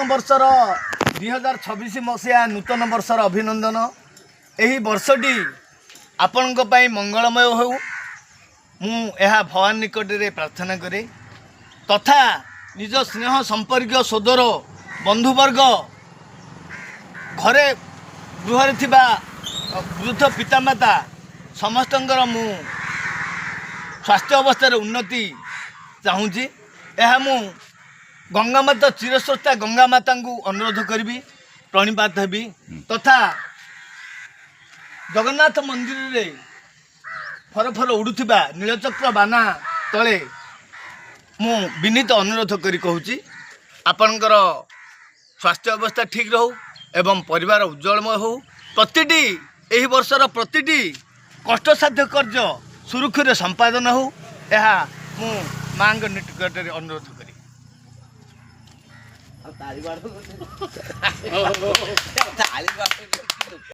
वर्षर 2026 मसीहा नूतन वर्षर अभिनंदन। यही वर्षटी आपण मंगलमय हो मुझा भगवान निकट में प्रार्थना करे तथा निज स्नेह संपर्क सोदर बंधुवर्ग घरे गृह थिबा वृद्ध पितामाता समस्तंकर मु स्वास्थ्य अवस्था उन्नति चाहूँगी। यह मु गंगा माता चिरस्रष्टा गंगा माता को अनुरोध करी प्रणिपात हेबी तथा जगन्नाथ मंदिर रे फर उड़ुथिबा नीलचक्र बाना तले मु विनीत अनुरोध करी कहूँ आपणकर स्वास्थ्य अवस्था ठीक रहू एवं परिवार उज्जवलमय हो। प्रतिटी एही वर्षर प्रतिटी कष्टसाध्य कार्य सुरुखुरे संपादन हो यह मु माँ निकट अनुरोध करी।